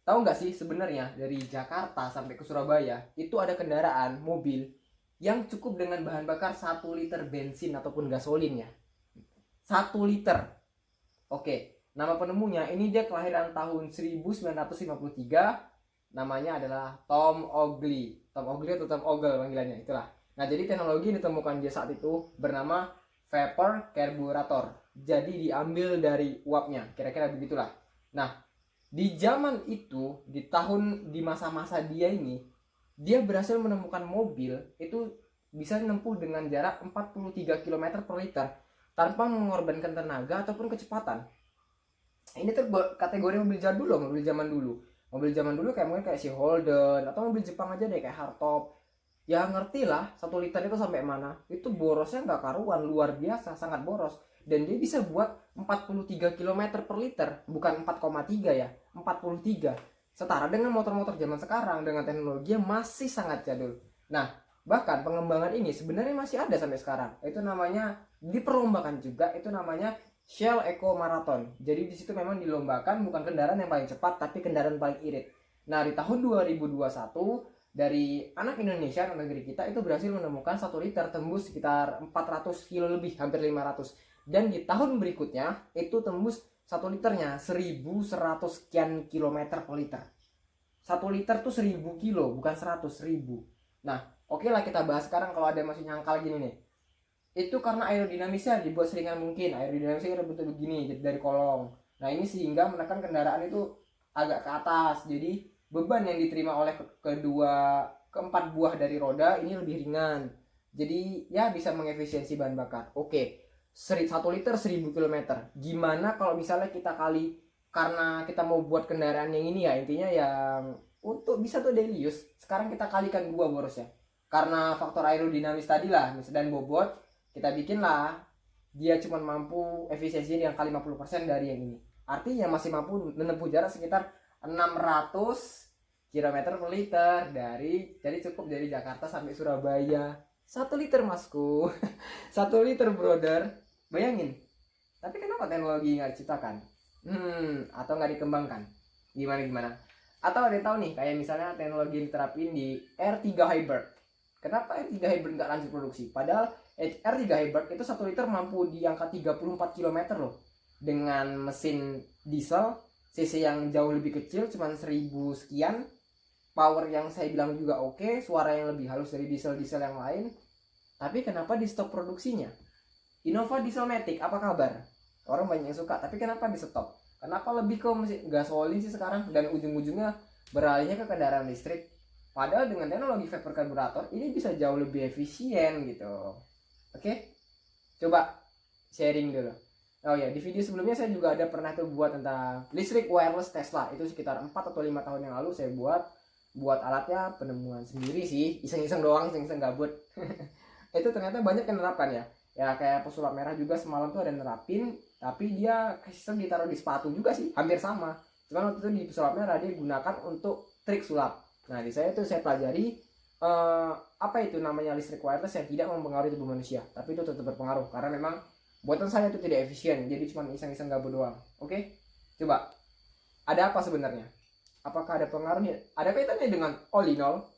Tahu nggak sih sebenarnya dari Jakarta sampai ke Surabaya itu ada kendaraan mobil yang cukup dengan bahan bakar 1 liter bensin ataupun gasolin ya. 1 liter. Oke, nama penemunya ini dia kelahiran tahun 1953. Namanya adalah Tom Ogley. Tom Ogley atau Tom Ogle panggilannya itulah. Nah, jadi teknologi yang ditemukan dia saat itu bernama vapor carburetor. Jadi diambil dari uapnya, kira-kira begitulah. Nah, di zaman itu, di masa-masa dia ini, dia berhasil menemukan mobil itu bisa menempuh dengan jarak 43 km per liter tanpa mengorbankan tenaga ataupun kecepatan. Ini tuh kategori mobil jadul loh, mobil zaman dulu. Mobil zaman dulu kayak mungkin kayak si Holden atau mobil Jepang aja deh kayak hardtop. Ya ngerti lah 1 liter itu sampai mana. Itu borosnya nggak karuan, luar biasa, sangat boros. Dan dia bisa buat 43 km per liter, bukan 4,3 ya, 43. Setara dengan motor-motor zaman sekarang dengan teknologi yang masih sangat jadul. Nah, bahkan pengembangan ini sebenarnya masih ada sampai sekarang. Itu namanya diperlombakan juga, itu namanya Shell Eco Marathon. Jadi di situ memang dilombakan bukan kendaraan yang paling cepat tapi kendaraan paling irit. Nah, di tahun 2021 dari anak Indonesia, anak negeri kita itu berhasil menemukan 1 liter tembus sekitar 400 kilo lebih, hampir 500. Dan di tahun berikutnya itu tembus 1 liternya 1100 sekian kilometer per liter. 1 liter tuh 1000 kilo, bukan 100 ribu. Nah, oke lah kita bahas sekarang kalau ada yang masih nyangkal gini nih. Itu karena aerodinamisnya dibuat seringan mungkin. Aerodinamisnya bentuk begini dari kolong. Nah, ini sehingga menekan kendaraan itu agak ke atas. Jadi beban yang diterima oleh keempat buah dari roda ini lebih ringan. Jadi ya bisa mengefisiensi bahan bakar. Oke, 1 liter 1000 km. Gimana kalau misalnya kita kali, karena kita mau buat kendaraan yang ini ya, intinya yang untuk bisa tuh daily use. Sekarang kita kalikan 2 borosnya. Karena faktor aerodinamis tadi lah dan bobot, kita bikinlah dia cuma mampu efisiensi yang kali 50% dari yang ini. Artinya masih mampu menempuh jarak sekitar 600 km per liter jadi cukup dari Jakarta sampai Surabaya. 1 liter masku. 1 liter brother. Bayangin. Tapi kenapa teknologi nggak diciptakan? Atau nggak dikembangkan? Gimana? Atau ada yang tahu nih, kayak misalnya teknologi yang diterapin di R3 Hybrid. Kenapa R3 Hybrid nggak lanjut produksi? Padahal R3 Hybrid itu 1 liter mampu di angka 34 km loh. Dengan mesin diesel, cc yang jauh lebih kecil, cuma 1000 sekian. Power yang saya bilang juga oke, suara yang lebih halus dari diesel-diesel yang lain. Tapi kenapa di stop produksinya? Innova Dieselmatic, apa kabar? Orang banyak yang suka, tapi kenapa di stop? Kenapa lebih ke mesin gasolin sih sekarang? Dan ujung-ujungnya beralihnya ke kendaraan listrik. Padahal dengan teknologi vapor karburator ini bisa jauh lebih efisien gitu. Oke? Coba sharing dulu. Oh ya, di video sebelumnya saya juga ada pernah tuh buat tentang listrik wireless Tesla. Itu sekitar 4 atau 5 tahun yang lalu saya buat alatnya penemuan sendiri sih, iseng-iseng doang, iseng-iseng gabut. Itu ternyata banyak yang nerapkan ya. Ya kayak pesulap merah juga semalam tuh ada nerapin, tapi dia sistem ditaruh di sepatu juga sih, hampir sama. Cuman waktu itu di pesulap merah dia gunakan untuk trik sulap. Nah, di saya tuh saya pelajari apa itu namanya listrik wireless yang tidak mempengaruhi tubuh manusia, tapi itu tetap berpengaruh karena memang buatan saya itu tidak efisien, jadi cuma iseng-iseng gabut doang. Oke? Coba, ada apa sebenarnya? Apakah ada pengaruhnya? Ada kaitannya dengan all in all?